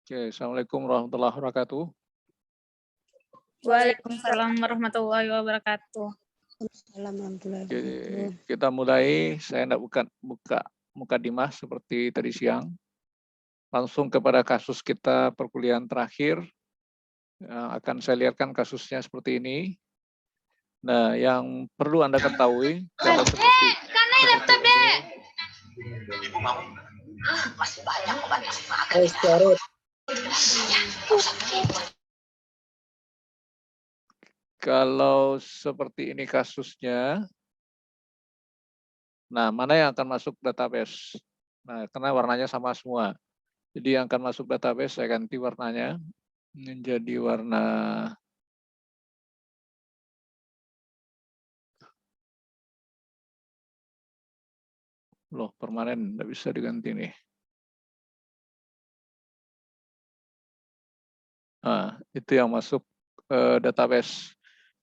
Oke, Assalamualaikum warahmatullahi wabarakatuh. Waalaikumsalam warahmatullahi wabarakatuh. Oke, kita mulai. Saya tidak buka mukadimah seperti tadi siang. Langsung kepada kasus kita perkuliahan terakhir. Akan saya lihatkan kasusnya seperti ini. Nah, yang perlu Anda ketahui kalau seperti ini, Ibu mau? Masih banyak obat masih makan. kalau seperti ini kasusnya, nah mana yang akan masuk database? Nah, karena warnanya sama semua. Jadi yang akan masuk database saya ganti warnanya menjadi warna permanen, nggak bisa diganti nih. Nah, itu yang masuk database.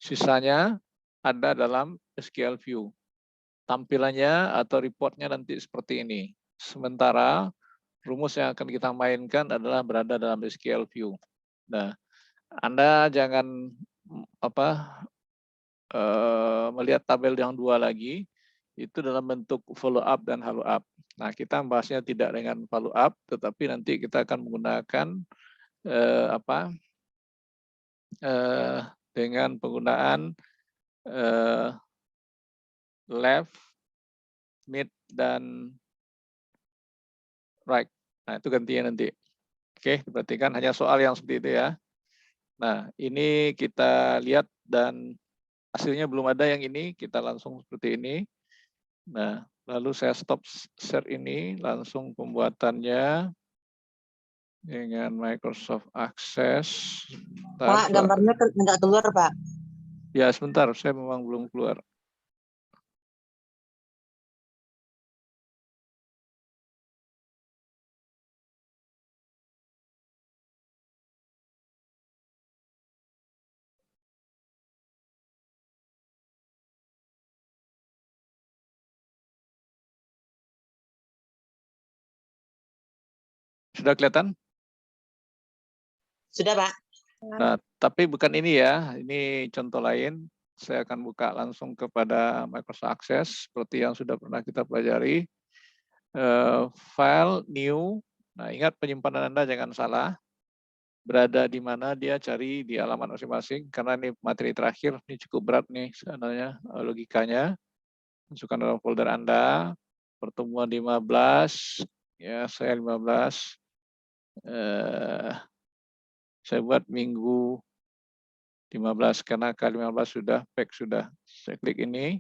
Sisanya ada dalam SQL View. Tampilannya atau reportnya nanti seperti ini. Sementara rumus yang akan kita mainkan adalah berada dalam SQL View. Nah, Anda jangan melihat tabel yang dua lagi, itu dalam bentuk follow up dan follow up. Nah, kita membahasnya tidak dengan follow up, tetapi nanti kita akan menggunakan dengan penggunaan left, mid, dan right. Nah, itu gantinya nanti. Oke, diperhatikan hanya soal yang seperti itu ya. Nah, ini kita lihat dan hasilnya belum ada yang ini, kita langsung seperti ini. Nah, lalu saya stop share ini, langsung pembuatannya dengan Microsoft Access. Pak, gambarnya nggak keluar, Pak. Ya, sebentar, saya memang belum keluar. Sudah kelihatan? Sudah, Pak. Nah, tapi bukan ini ya, ini contoh lain. Saya akan buka langsung kepada Microsoft Access, seperti yang sudah pernah kita pelajari. File, new. Nah, ingat penyimpanan Anda jangan salah. Berada di mana dia cari di halaman masing-masing, karena ini materi terakhir, ini cukup berat nih sebenarnya logikanya. Masukkan dalam folder Anda, pertemuan 15, ya saya 15. Saya buat minggu 15 karena K15 sudah pack sudah. Saya klik ini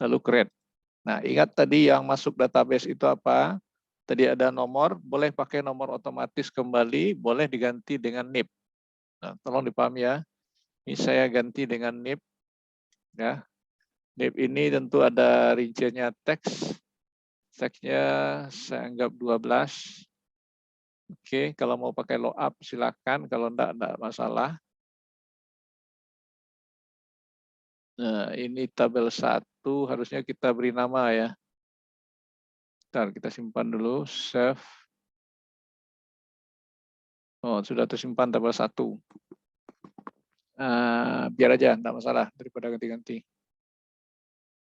lalu create. Nah, ingat tadi yang masuk database itu apa? Tadi ada nomor, boleh pakai nomor otomatis kembali, boleh diganti dengan NIP. Nah, tolong dipahami ya. Ini saya ganti dengan NIP ya. NIP ini tentu ada rinciannya teks. Teksnya saya anggap 12. Oke, kalau mau pakai lookup silakan, kalau enggak masalah. Nah, ini tabel 1 harusnya kita beri nama ya. Bentar, kita simpan dulu, save. Oh, sudah tersimpan tabel 1. Biar aja, enggak masalah daripada ganti-ganti.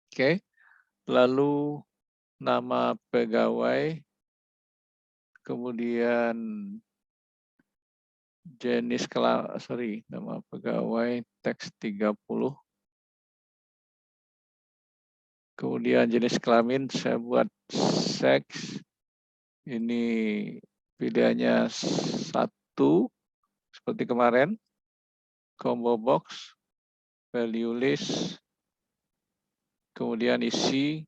Oke, lalu nama pegawai, kemudian jenis nama pegawai teks 30. Kemudian jenis kelamin saya buat seks. Ini pilihannya 1 seperti kemarin. Combo box, value list, kemudian isi.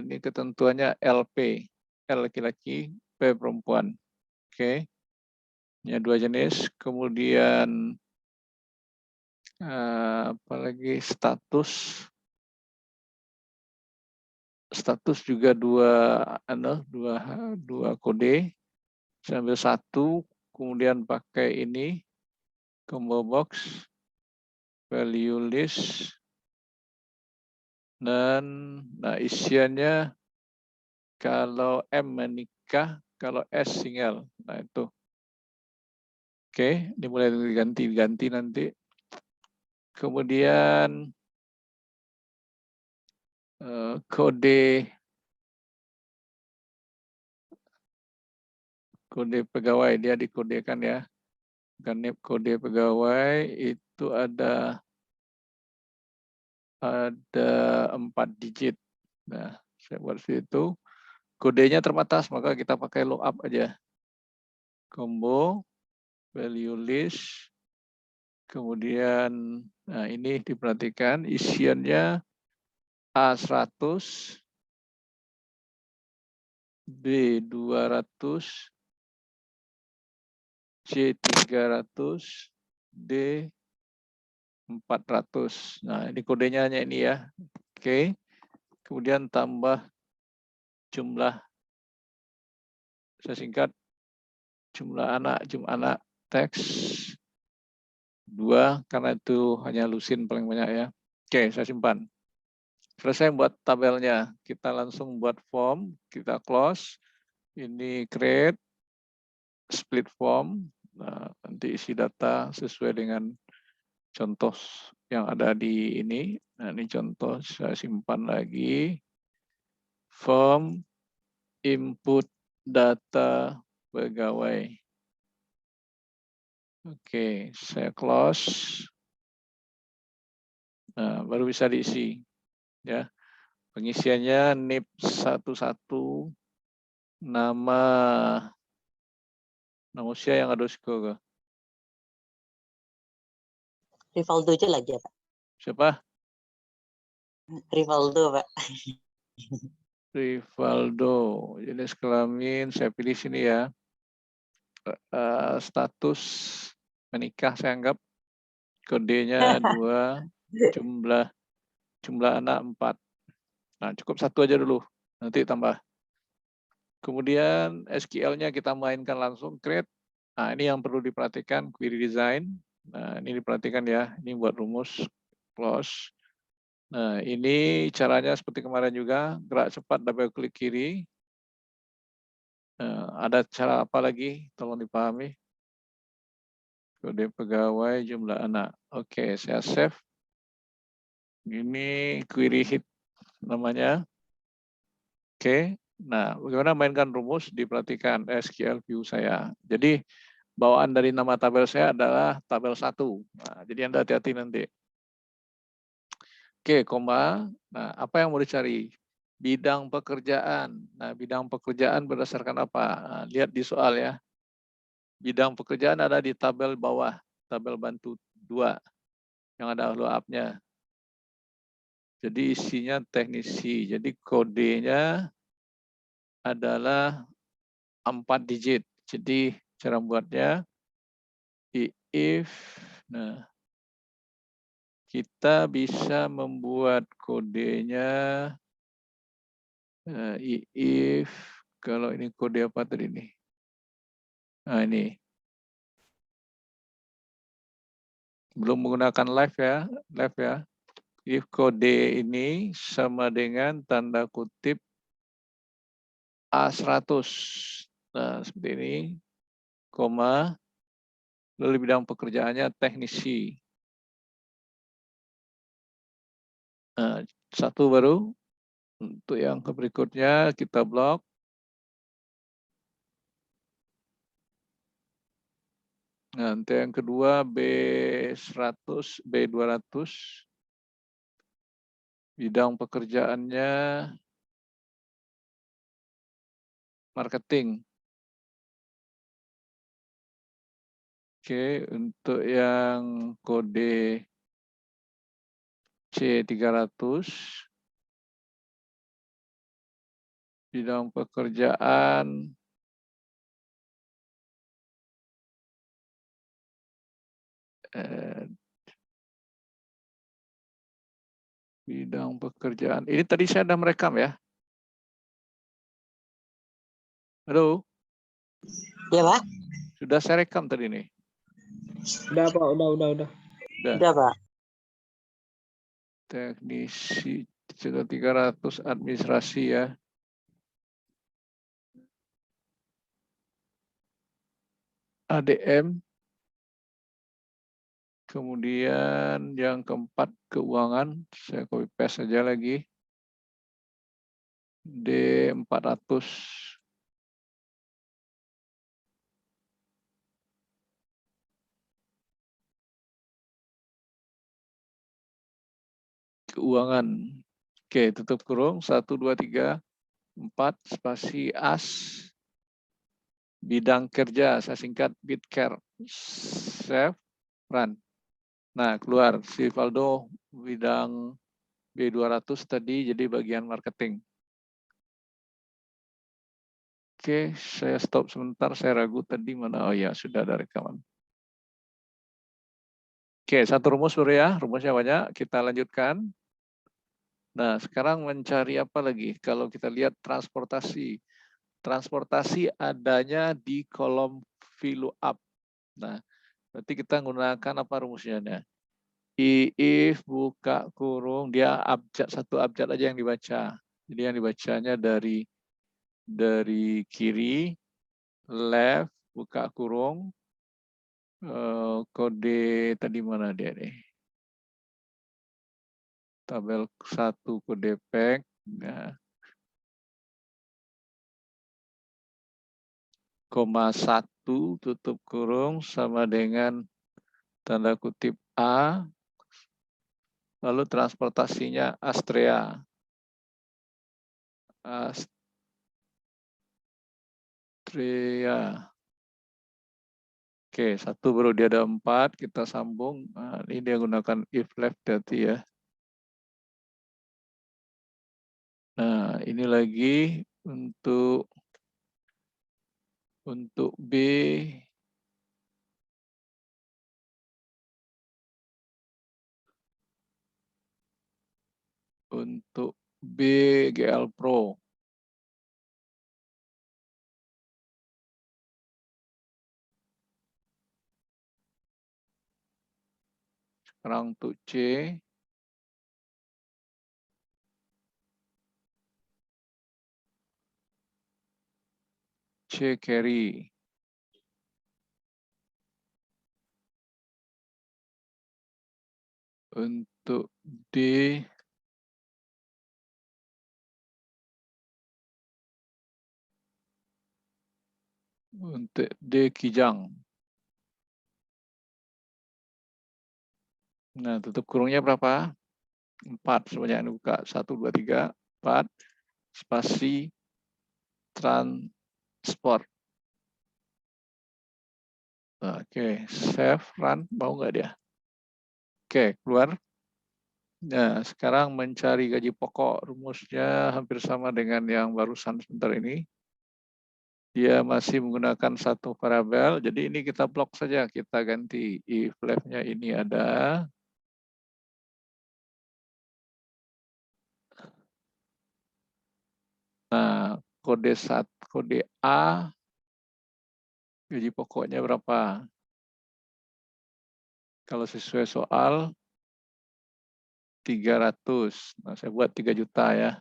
Ini ketentuannya LP, L laki-laki, P perempuan. Oke. Ini 2 jenis. Kemudian apalagi status. Status juga 2 kode. Saya ambil 1, kemudian pakai ini combo box, value list, dan nah isiannya kalau M menikah Kalau S single. Nah, itu. Oke, dimulai diganti nanti. Kemudian kode pegawai, dia dikodekan ya. Karena kode pegawai itu ada 4 digit. Nah, saya buat situ. Kodenya terbatas, maka kita pakai lookup aja. Combo, value list, kemudian nah ini diperhatikan isiannya A100, B200, C300, D400. Nah, ini kodenya hanya ini ya. Oke. Kemudian tambah jumlah, saya singkat, jumlah anak teks 2, karena itu hanya lusin paling banyak ya. Oke, saya simpan. Selesai buat tabelnya. Kita langsung buat form, kita close. Ini create, split form. Nah, nanti isi data sesuai dengan contoh yang ada di ini. Nah, ini contoh, saya simpan lagi. Form, input data pegawai. Oke, saya close. Nah, baru bisa diisi. Ya, pengisiannya NIP 11, nama usia yang ada ke Rivaldo aja lagi ya, Pak. siapa? Rivaldo, Pak. Rivaldo, jenis kelamin saya pilih sini ya. Status menikah saya anggap, kodenya 2, jumlah anak 4. Nah, cukup 1 aja dulu, nanti tambah. Kemudian SQL-nya kita mainkan langsung, create. Nah, ini yang perlu diperhatikan, query design. Nah, ini diperhatikan ya, ini buat rumus, close. Nah, ini caranya seperti kemarin juga, gerak cepat, double klik kiri. Ada cara apa lagi? Tolong dipahami. Kode pegawai, jumlah anak. Oke, saya save. Ini query hit namanya. Oke, nah bagaimana mainkan rumus? Diperhatikan SQL view saya. Jadi bawaan dari nama tabel saya adalah tabel 1. Nah, jadi Anda hati-hati nanti. Oke, koma. Nah, apa yang mau dicari? Bidang pekerjaan. Nah, bidang pekerjaan berdasarkan apa? Nah, lihat di soal ya. Bidang pekerjaan ada di tabel bawah, tabel bantu 2 yang ada follow-up-nya. Jadi isinya teknisi. Jadi kodenya adalah 4 digit. Jadi cara buatnya if, nah kita bisa membuat kodenya if, kalau ini kode apa tadi nih? Nah ini. Belum menggunakan live ya. If kode ini sama dengan tanda kutip A100. Nah, seperti ini, koma, lalu bidang pekerjaannya teknisi. Nah, 1 baru. Untuk yang berikutnya kita blok. Nah, untuk yang kedua B100, B200. Bidang pekerjaannya marketing. Oke, untuk yang kode C300, bidang pekerjaan bidang pekerjaan. Ini tadi saya sudah merekam ya. Halo? Ya, Pak? Sudah saya rekam tadi nih. Udah, Pak. Udah. Udah, Pak. Teknisi 300 administrasi ya. ADM. Kemudian yang keempat keuangan, saya copy paste saja lagi. D400. Keuangan. Oke, tutup kurung 1 2 3 4 spasi as bidang kerja, saya singkat Bitcare. Save, run. Nah, keluar si Valdo bidang B200 tadi jadi bagian marketing. Oke, saya stop sebentar, saya ragu tadi mana. Oh ya, sudah ada rekaman. Oke, satu rumus dulu ya, rumusnya banyak, kita lanjutkan. Nah, sekarang mencari apa lagi? Kalau kita lihat transportasi. Transportasi adanya di kolom VLOOKUP. Nah, berarti kita menggunakan apa rumusnya? If buka kurung, dia abjad, satu abjad aja yang dibaca. Jadi yang dibacanya dari kiri, left, buka kurung, kode tadi mana dia nih? Tabel 1 kode PEG. Nah, koma 1 tutup kurung sama dengan tanda kutip A, lalu transportasinya Astrea. Astrea. Oke, satu baru dia ada 4, kita sambung. Nah, ini dia gunakan if left berarti ya. Nah, ini lagi untuk B. Untuk B GL Pro. Sekarang untuk C. C carry. Untuk D. Untuk D kijang. Nah, tutup kurungnya berapa? 4, sebanyak yang dibuka. 1, 2, 3, 4. Spasi transport. Oke, save, run, mau nggak dia? Oke, keluar. Nah, sekarang mencari gaji pokok. Rumusnya hampir sama dengan yang barusan sebentar ini. Dia masih menggunakan satu variabel, jadi ini kita blok saja, kita ganti if left-nya ini ada. Nah, kode A, gaji pokoknya berapa? Kalau sesuai soal, 300. Nah, saya buat 3 juta ya.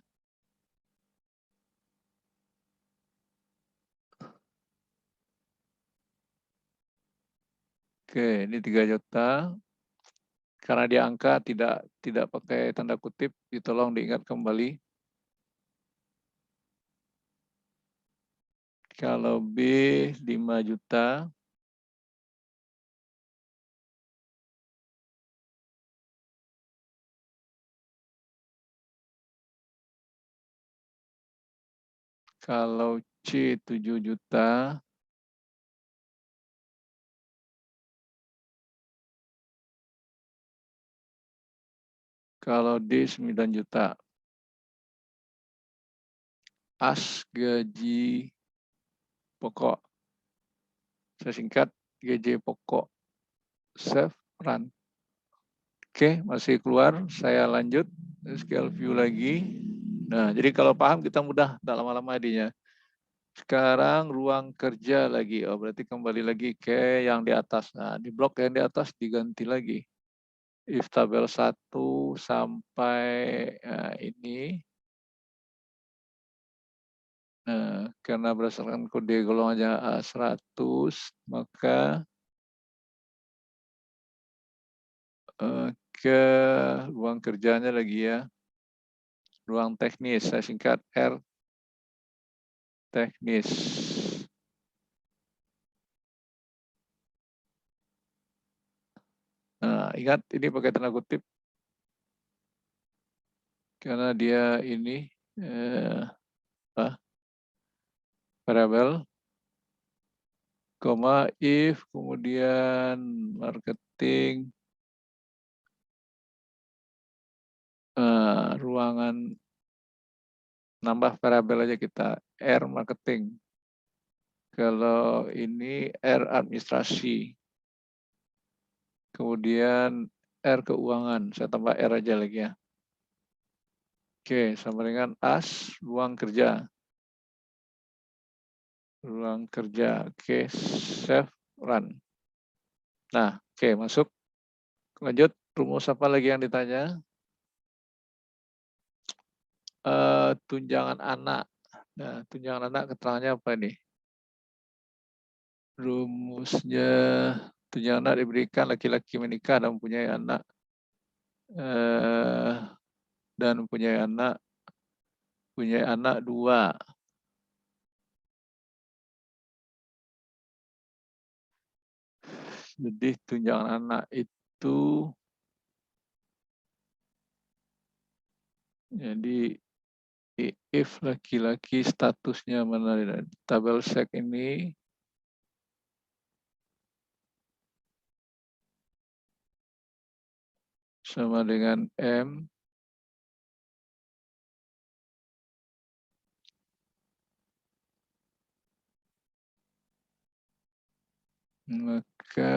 Oke, ini 3 juta. Karena dia angka tidak pakai tanda kutip, ditolong diingat kembali. Kalau B 5 juta. Kalau C 7 juta. Kalau D 9 juta. As gaji pokok. Saya singkat gaji pokok. Save, run. Oke, masih keluar. Saya lanjut. Scale view lagi. Nah, jadi kalau paham kita mudah, tak lama-lama adinya. Sekarang ruang kerja lagi. Oh, berarti kembali lagi ke yang di atas. Nah, di blok yang di atas diganti lagi. If tabel 1 sampai ini. Nah, karena berdasarkan kode golongannya A100, maka ke ruang kerjanya lagi ya. Ruang teknis, saya singkat R teknis. Nah, ingat ini pakai tanda kutip karena dia ini variabel, koma if, kemudian marketing, ruangan, nambah variabel aja kita, R marketing. Kalau ini R administrasi. Kemudian R keuangan, saya tambah R aja lagi ya. Oke, sama dengan as, ruang kerja. Ruang kerja, oke, save, run. Nah, oke, masuk. Lanjut, rumus apa lagi yang ditanya? Tunjangan anak. Nah, tunjangan anak keterangannya apa nih? Rumusnya, tunjangan anak diberikan laki-laki menikah dan mempunyai anak. Dan mempunyai anak 2. Jadi tunjangan anak itu jadi if laki-laki statusnya mana, tabel sek ini sama dengan M maka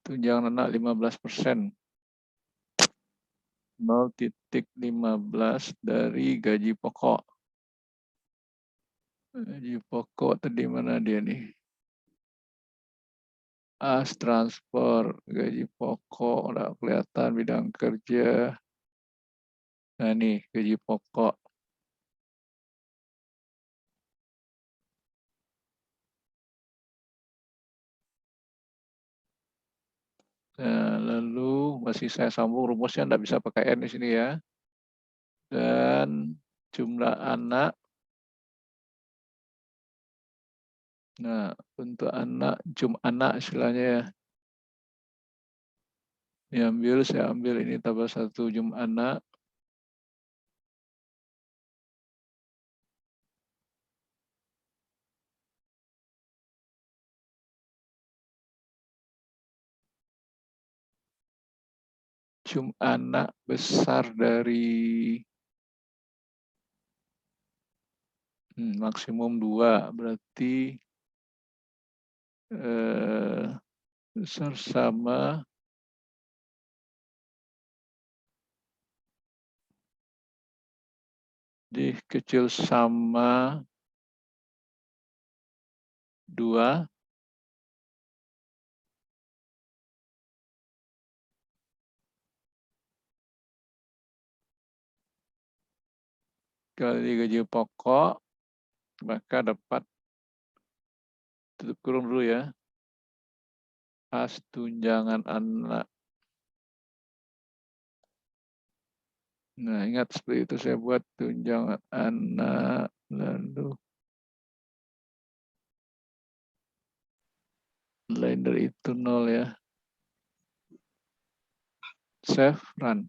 tunjangan anak 15%. 0,15 dari gaji pokok. Gaji pokok tadi mana dia nih? As transport, gaji pokok, udah kelihatan bidang kerja. Nah nih gaji pokok. Nah, lalu masih saya sambung rumusnya enggak bisa pakai N di sini ya. Dan jumlah anak. Nah, untuk anak, anak istilahnya ya. Saya ambil ini tabel 1 anak. Anak besar dari maksimum 2, berarti besar sama di kecil sama 2 kali gaji pokok, maka dapat, tutup kurung dulu ya, as tunjangan anak. Nah, ingat seperti itu saya buat tunjangan anak, lalu lain dari itu 0 ya. Save, run.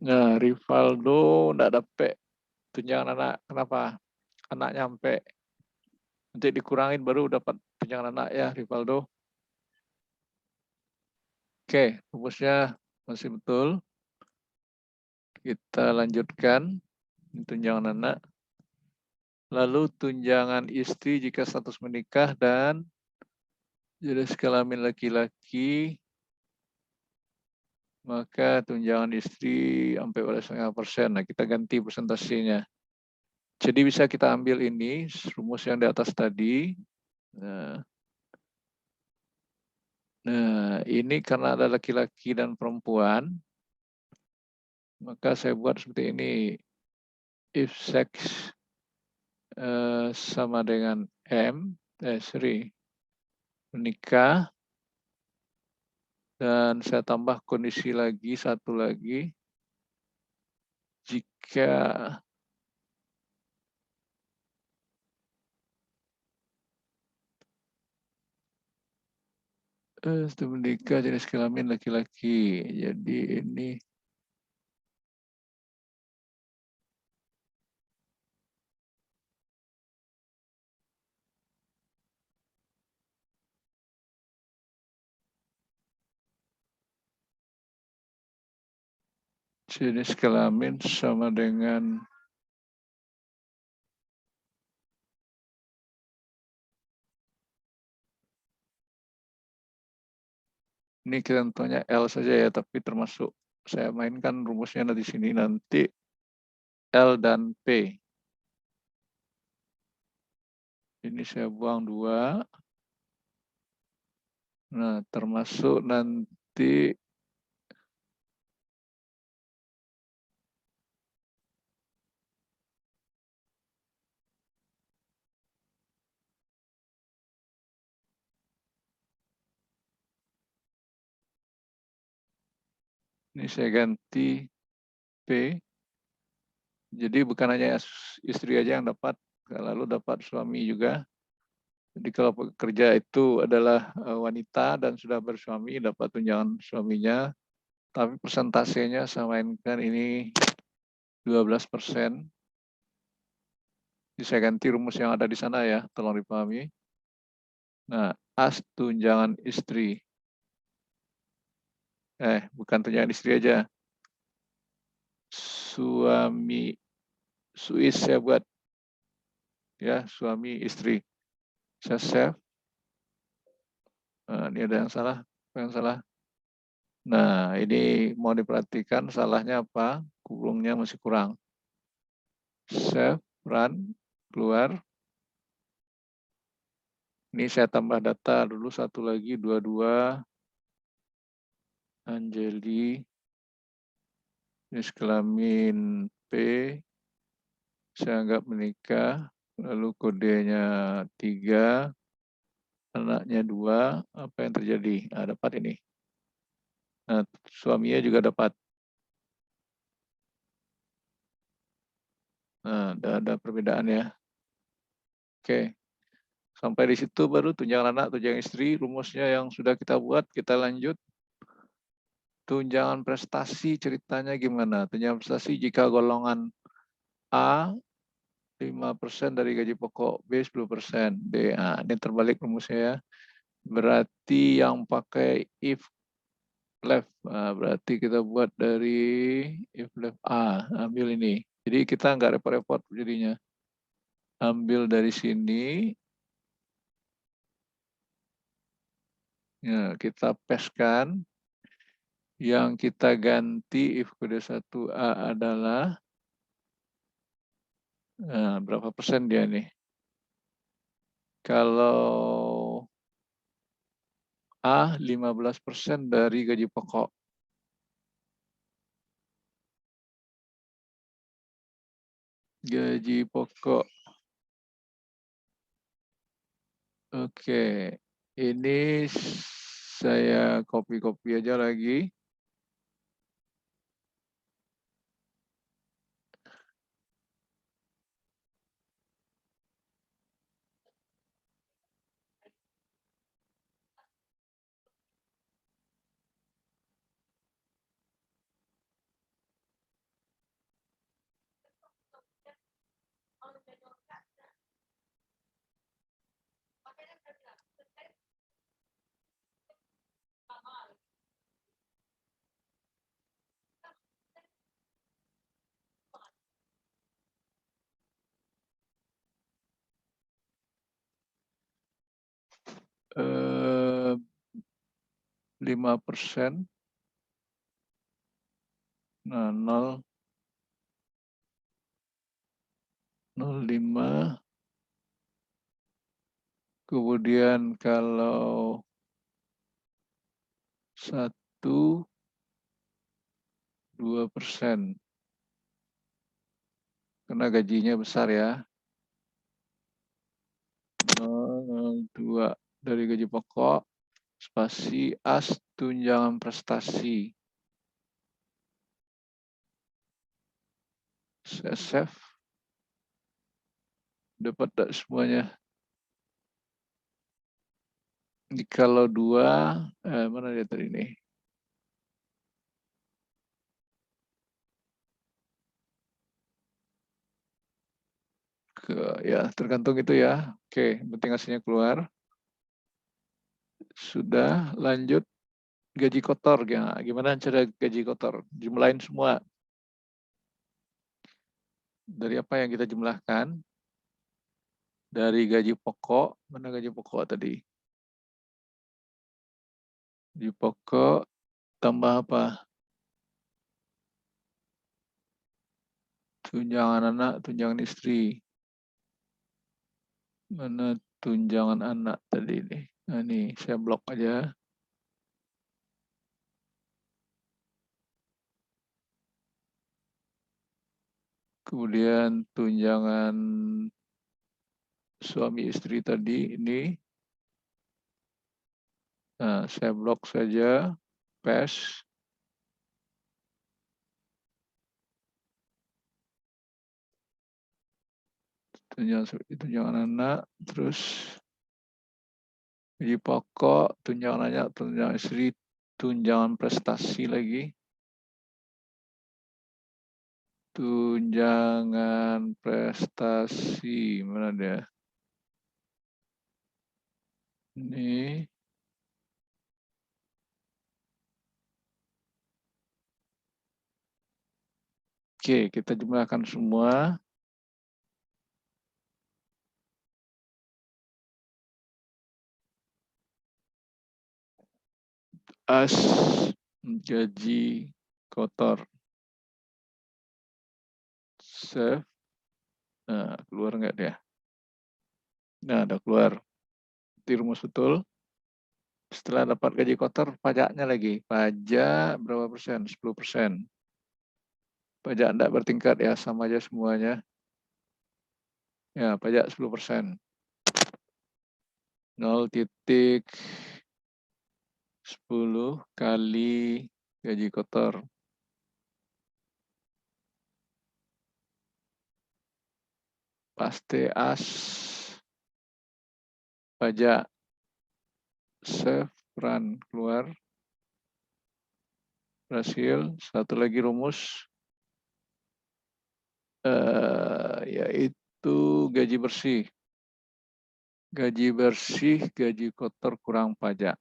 Nah, Rivaldo enggak dapat tunjangan anak. Kenapa? Anak nyampe. Nanti dikurangin baru dapat tunjangan anak ya, Rivaldo. Oke, rumusnya masih betul. Kita lanjutkan. Tunjangan anak. Lalu tunjangan istri jika status menikah dan jenis kelamin laki-laki, maka tunjangan istri sampai 12,5%. Nah, kita ganti presentasinya. Jadi bisa kita ambil ini, rumus yang di atas tadi. Nah, Nah, ini karena ada laki-laki dan perempuan, maka saya buat seperti ini. If sex sama dengan menikah, dan saya tambah kondisi lagi, satu lagi, jika menikah jenis kelamin laki-laki. Jadi ini jenis kelamin sama dengan ini kita tentunya L saja ya, tapi termasuk saya mainkan rumusnya di sini nanti L dan P. Ini saya buang 2. Nah, termasuk nanti ini saya ganti P. Jadi bukan hanya istri aja yang dapat, lalu dapat suami juga. Jadi kalau pekerja itu adalah wanita dan sudah bersuami, dapat tunjangan suaminya. Tapi persentasenya saya mainkan ini 12%. Jadi saya ganti rumus yang ada di sana ya, tolong dipahami. Nah, as tunjangan istri. Bukan tunjangan istri aja. Suami, suis saya buat. Ya, suami istri. Saya save. Nah, ini ada yang salah. Apa yang salah? Nah, ini mau diperhatikan salahnya apa? Kurungnya masih kurang. Save, run, keluar. Ini saya tambah data dulu satu lagi, 22. Anjeli, jenis kelamin P, saya anggap menikah, lalu kodenya 3, anaknya 2, apa yang terjadi? Nah, dapat ini. Nah, suaminya juga dapat. Nah, ada perbedaan ya. Oke. Sampai di situ baru tunjangan anak, tunjangan istri, rumusnya yang sudah kita buat, kita lanjut. Tunjangan prestasi ceritanya gimana? Tunjangan prestasi jika golongan A 5% dari gaji pokok, B 10%, D. Nah, ini terbalik rumusnya ya. Berarti yang pakai if left, nah, berarti kita buat dari if left A, ambil ini. Jadi kita nggak repot-repot jadinya. Ambil dari sini, ya, kita pastekan. Yang kita ganti if kode 1A adalah berapa persen dia nih? Kalau A 15% dari gaji pokok. Gaji pokok. Oke, ini saya copy aja lagi. Eh, 5%. Nah, 0,05. Kemudian kalau 1,2%. Karena gajinya besar ya. 0,02 dari gaji pokok, spasi as tunjangan prestasi. Saya save. Dapat tak semuanya? Ini kalau 2, mana dia tadi nih? Ya, tergantung itu ya. Oke, penting hasilnya keluar. Sudah, lanjut gaji kotor. Ya, gimana cara gaji kotor? Jumlahin semua. Dari apa yang kita jumlahkan? Dari gaji pokok, mana gaji pokok tadi? Gaji pokok tambah apa? Tunjangan anak, tunjangan istri. Mana tunjangan anak tadi nih? Nah, ini saya blok aja. Kemudian tunjangan suami istri tadi ini. Nah, saya blok saja. Paste. Tunjangan anak, terus gaji pokok, tunjangan anak, tunjangan istri, tunjangan prestasi lagi. Tunjangan prestasi, mana dia? Ini. Oke, kita jumlahkan semua. As gaji kotor. Save. Nah, keluar nggak dia? Nah, udah keluar. Itu rumus betul. Setelah dapat gaji kotor, pajaknya lagi. Pajak berapa persen? 10%. Pajak tidak bertingkat ya, sama aja semuanya. Ya, pajak 10%. 0,10 kali gaji kotor. Paste as pajak. Save, run, keluar. Berhasil. Satu lagi rumus. Yaitu gaji bersih. Gaji bersih, gaji kotor kurang pajak.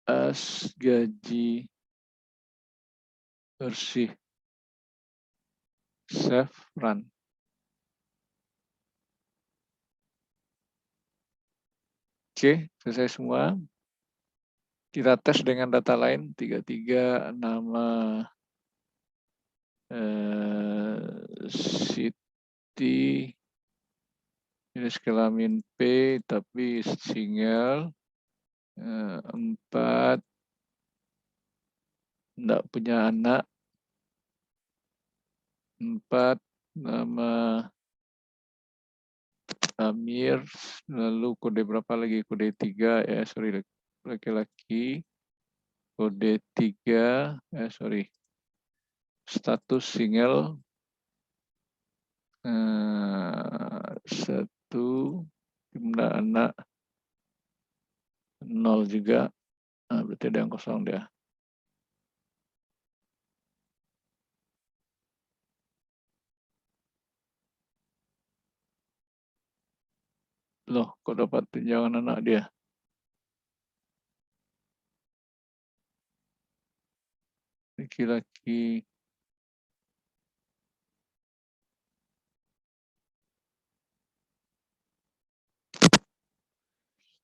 As gaji bersih. Save, run. Oke, selesai semua. Kita tes dengan data lain. 33 nama Siti. Jenis kelamin P, tapi single. 4. Tidak punya anak. 4. Nama Amir. Lalu kode berapa lagi? Kode 3. Sorry. Laki-laki. Kode 3. Sorry. Status single. 1. Jumlah anak 0 juga. Nah, berarti ada yang kosong dia. Loh, kok dapat tunjangan anak dia? Laki-laki.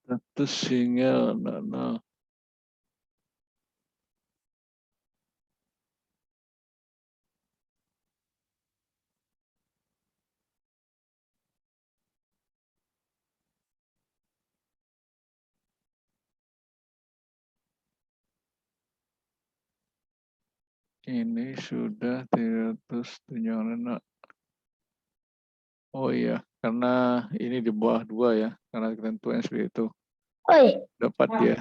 Status single. No. Ini sudah 307. Oh iya, karena ini di bawah 2 ya, karena ketentuan seperti itu. Dapat dia.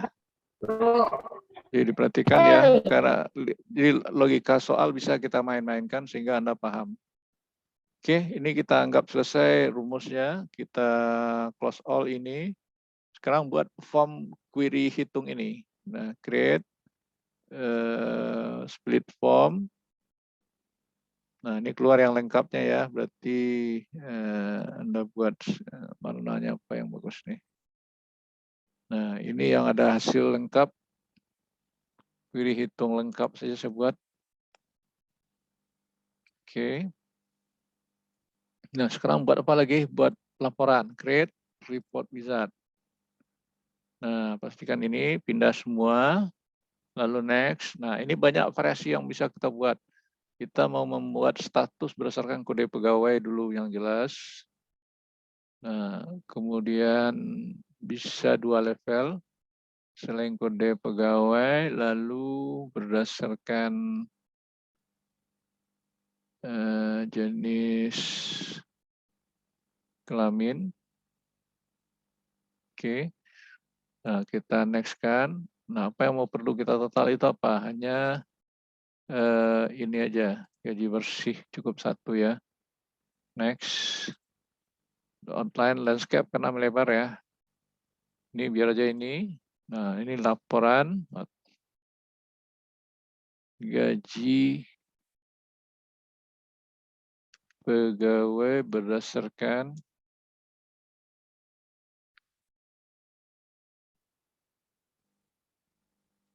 Jadi diperhatikan ya, karena jadi logika soal bisa kita main-mainkan sehingga Anda paham. Oke, ini kita anggap selesai rumusnya. Kita close all ini. Sekarang buat form query hitung ini. Nah, create split form. Nah, ini keluar yang lengkapnya ya. Berarti Anda buat warnanya apa yang bagus nih. Nah, ini yang ada hasil lengkap. Query hitung lengkap saja saya buat. Oke. Nah, sekarang buat apa lagi? Buat laporan. Create report wizard. Nah, pastikan ini pindah semua. Lalu next. Nah, ini banyak variasi yang bisa kita buat. Kita mau membuat status berdasarkan kode pegawai dulu yang jelas. Nah, kemudian bisa 2 level. Selain kode pegawai, lalu berdasarkan jenis kelamin. Oke. Nah, kita next kan. Nah, apa yang mau perlu kita total itu apa? Hanya ini aja, gaji bersih cukup 1 ya. Next. Outline landscape karena melebar ya. Ini biar aja ini. Nah, ini laporan gaji pegawai berdasarkan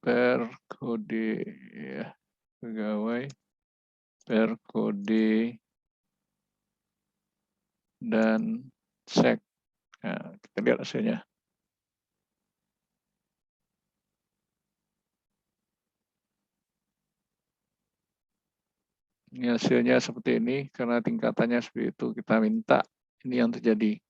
per kode ya. Pegawai per kode dan sek. Nah, kita lihat hasilnya. Ini hasilnya seperti ini, karena tingkatannya seperti itu, kita minta ini yang terjadi.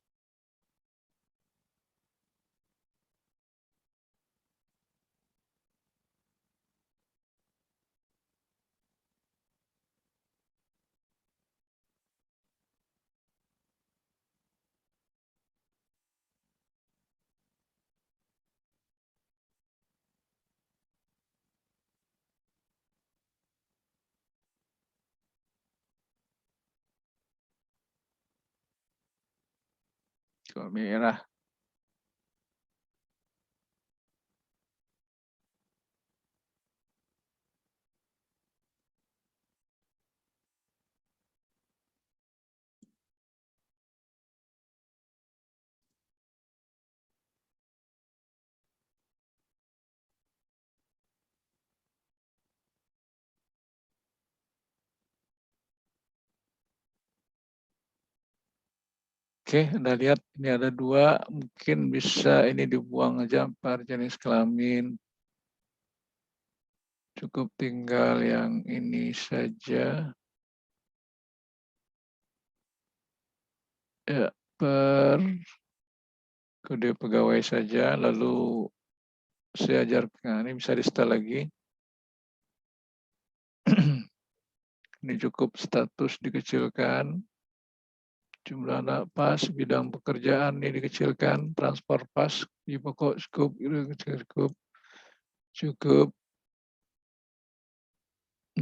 Kalau merah. Oke, Anda lihat ini ada 2, mungkin bisa ini dibuang aja per jenis kelamin. Cukup tinggal yang ini saja. Ya, per kode pegawai saja, lalu saya ajarkan, ini bisa di-setel lagi. Ini cukup status dikecilkan. Jumlah anak pas, bidang pekerjaan ini dikecilkan, transfer pas, di pokok skup, cukup.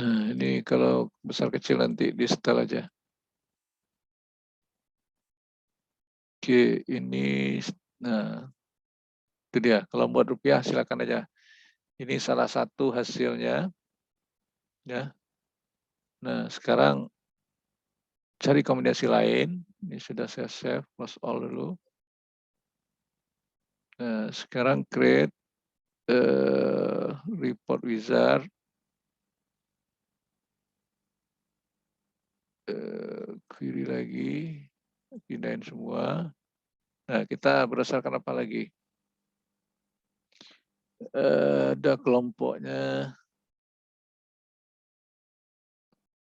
Nah, ini kalau besar kecil nanti di setel aja. Oke, ini, nah, itu dia. Kalau buat rupiah silakan aja. Ini salah satu hasilnya, ya. Nah, sekarang cari kombinasi lain. Ini sudah saya save, close all dulu. Nah, sekarang create report wizard. Query lagi, pindahin semua. Nah, kita berdasarkan apa lagi? Ada kelompoknya,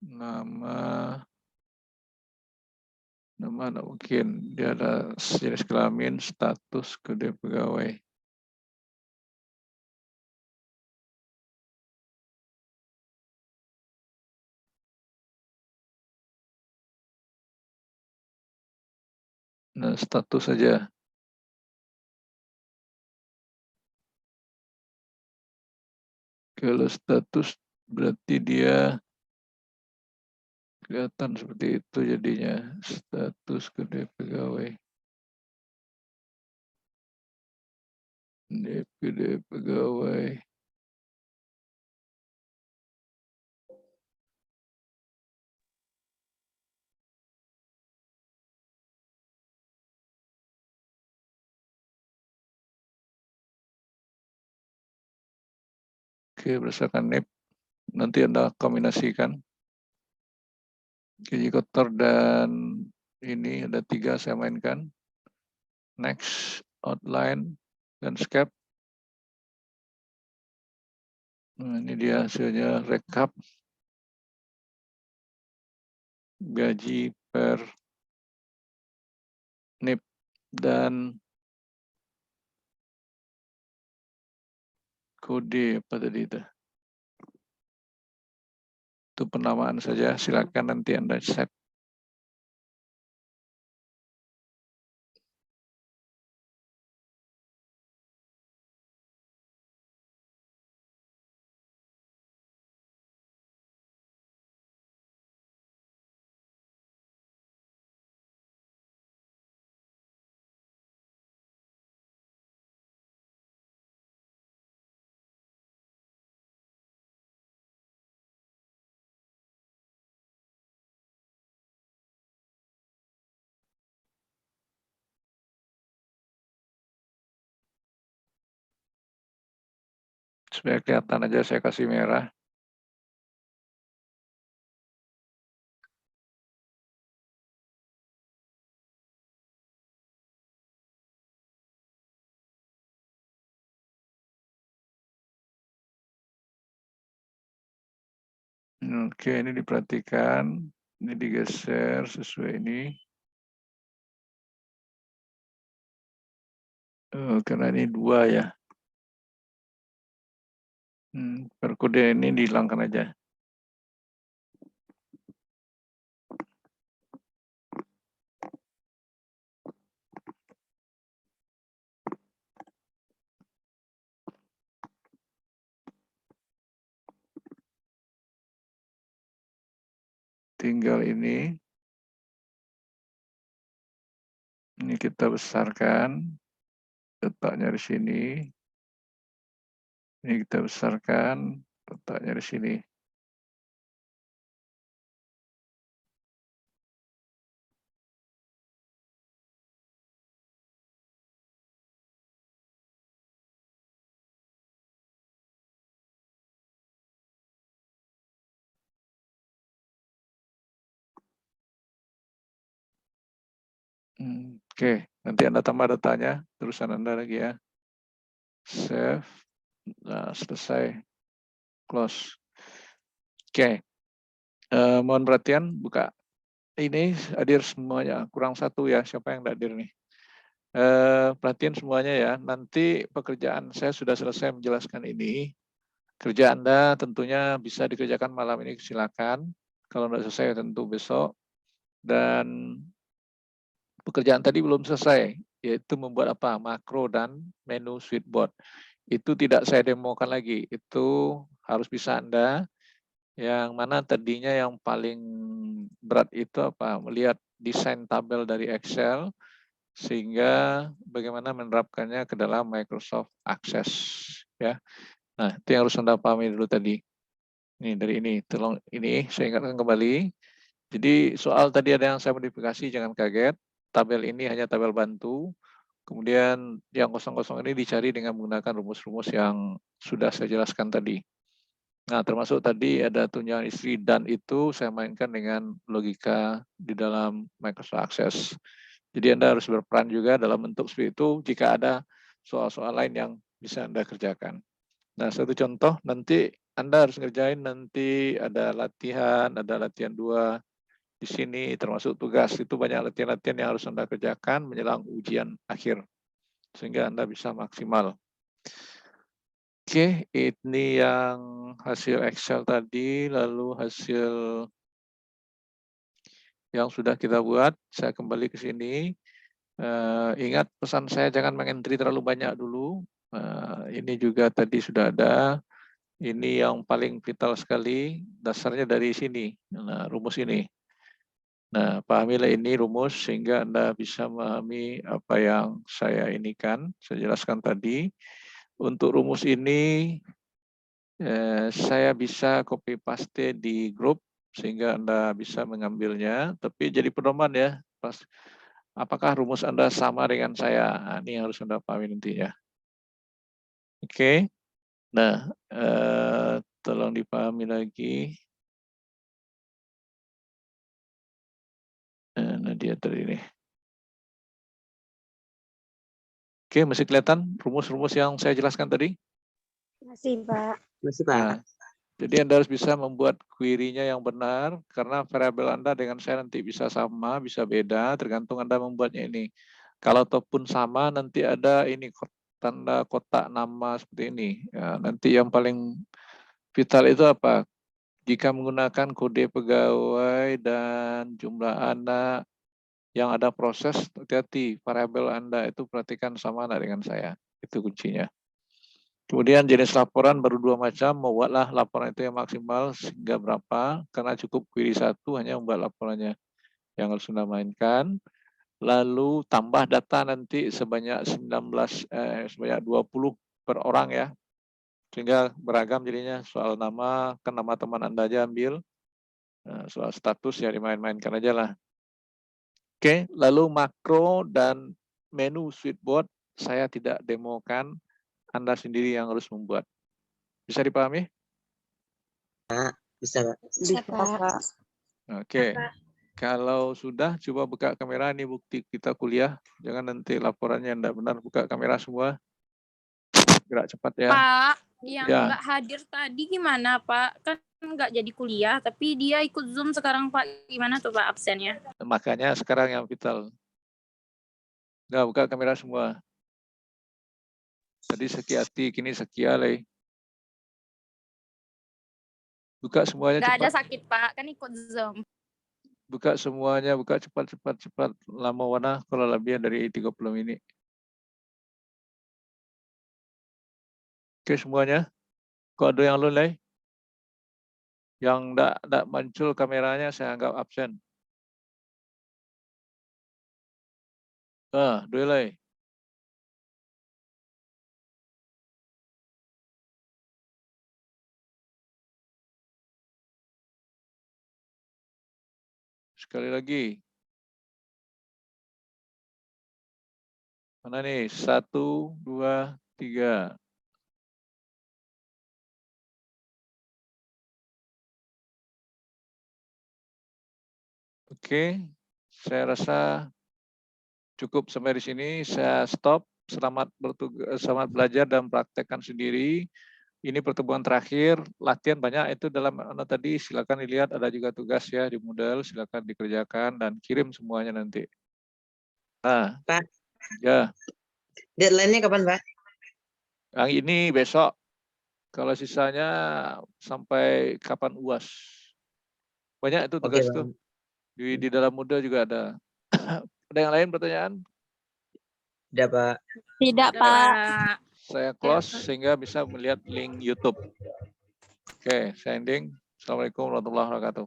nama enggak mungkin, dia ada jenis kelamin, status, kode pegawai. Nah, status saja. Kalau status berarti dia kelihatan seperti itu jadinya. Status kedai pegawai. DPD pegawai. Oke, berdasarkan NIP. Nanti Anda kombinasikan. Gaji kotor dan ini ada 3 saya mainkan. Next, outline, dan scape. Nah, ini dia hasilnya rekap. Gaji per NIP dan kode apa tadi itu. Itu penamaan saja, silakan nanti Anda set. Supaya kelihatan aja saya kasih merah. Oke, ini diperhatikan. Ini digeser sesuai ini. Karena ini 2 ya. Per kode ini dihilangkan aja. Tinggal ini kita besarkan, letaknya di sini. Ini kita besarkan, letaknya di sini. Oke, nanti Anda tambah datanya, terusan Anda lagi ya. Save, nah selesai, close. Oke, mohon perhatian, buka. Ini hadir semuanya, kurang 1 ya, siapa yang tidak hadir nih? Perhatian semuanya ya, nanti pekerjaan saya sudah selesai menjelaskan ini. Kerja Anda tentunya bisa dikerjakan malam ini, silakan. Kalau tidak selesai tentu besok. Dan pekerjaan tadi belum selesai, yaitu membuat apa? Makro dan menu switchboard. Itu tidak saya demokan lagi, itu harus bisa Anda. Yang mana tadinya yang paling berat itu apa? Melihat desain tabel dari Excel, sehingga bagaimana menerapkannya ke dalam Microsoft Access. Ya. Nah, itu yang harus Anda pahami dulu tadi. Ini dari ini, tolong ini saya ingatkan kembali. Jadi soal tadi ada yang saya modifikasi, jangan kaget. Tabel ini hanya tabel bantu. Kemudian yang kosong-kosong ini dicari dengan menggunakan rumus-rumus yang sudah saya jelaskan tadi. Nah, termasuk tadi ada tunjangan istri dan itu saya mainkan dengan logika di dalam Microsoft Access. Jadi Anda harus berperan juga dalam bentuk seperti itu jika ada soal-soal lain yang bisa Anda kerjakan. Nah, satu contoh nanti Anda harus ngerjain nanti ada latihan 2 di sini termasuk tugas. Itu banyak latihan-latihan yang harus Anda kerjakan menjelang ujian akhir sehingga Anda bisa maksimal. Oke, ini yang hasil Excel tadi, lalu hasil yang sudah kita buat. Saya kembali ke sini. Ingat pesan saya jangan mengentry terlalu banyak dulu. Ini juga tadi sudah ada. Ini yang paling vital sekali, dasarnya dari sini, nah, rumus ini. Nah, pahamilah ini rumus sehingga Anda bisa memahami apa yang saya inikan, saya jelaskan tadi. Untuk rumus ini, saya bisa copy paste di grup sehingga Anda bisa mengambilnya. Tapi jadi pedoman ya, apakah rumus Anda sama dengan saya? Nah, ini harus Anda pahami nanti ya. Oke. Nah, tolong dipahami lagi. Nah, dia tadi ini. Oke, masih kelihatan rumus-rumus yang saya jelaskan tadi? Masih, Pak. Masih, Pak. Nah, jadi Anda harus bisa membuat query-nya yang benar, karena variabel Anda dengan saya nanti bisa sama, bisa beda, tergantung Anda membuatnya ini. Kalau ataupun sama, nanti ada ini tanda kotak nama seperti ini. Ya, nanti yang paling vital itu apa? Jika menggunakan kode pegawai dan jumlah anak yang ada proses, hati-hati, variabel Anda itu perhatikan sama dengan saya. Itu kuncinya. Kemudian jenis laporan baru 2 macam, membuatlah laporan itu yang maksimal sehingga berapa, karena cukup query 1 hanya membuat laporannya yang harus Anda mainkan. Lalu tambah data nanti sebanyak 20 per orang ya, sehingga beragam jadinya. Soal nama, kan nama teman Anda aja ambil, soal status ya dimain-mainkan aja lah. Oke, lalu makro dan menu switchboard saya tidak demokan, Anda sendiri yang harus membuat. Bisa dipahami? Bisa, Pak. Bisa, Pak. Oke, kalau sudah coba buka kamera, ini bukti kita kuliah. Jangan nanti laporannya tidak benar, buka kamera semua. Gerak cepat ya. Pak, yang Ya. nggak hadir tadi gimana, Pak? Kan nggak jadi kuliah, tapi dia ikut Zoom sekarang, Pak. Gimana tuh, Pak, absennya? Makanya sekarang yang vital. Nggak, buka kamera semua. Tadi Sekiati, kini Sekialai. Buka semuanya Nggak ada cepat. sakit, Pak. Kan ikut Zoom. Buka semuanya, buka cepat. Lama warna kalau lebih dari 30 menit. Oke semuanya. Kok ada yang lulai? Yang tidak muncul kameranya saya anggap absen. Dulai. Sekali lagi. Mana nih? 1, 2, 3. Oke, saya rasa cukup sampai di sini. Saya stop. Selamat belajar dan praktekkan sendiri. Ini pertemuan terakhir. Latihan banyak itu dalam tadi. Silakan dilihat. Ada juga tugas ya di Moodle. Silakan dikerjakan dan kirim semuanya nanti. Nah, Pak. Ya. Deadline-nya kapan, Pak? Yang ini besok. Kalau sisanya sampai kapan UAS. Banyak itu tugas Oke, tuh. Di dalam Moodle juga ada. Ada yang lain pertanyaan? Udah, Pak. Tidak, Pak. Saya close sehingga bisa melihat link YouTube. Oke, saya ending. Assalamualaikum warahmatullahi wabarakatuh.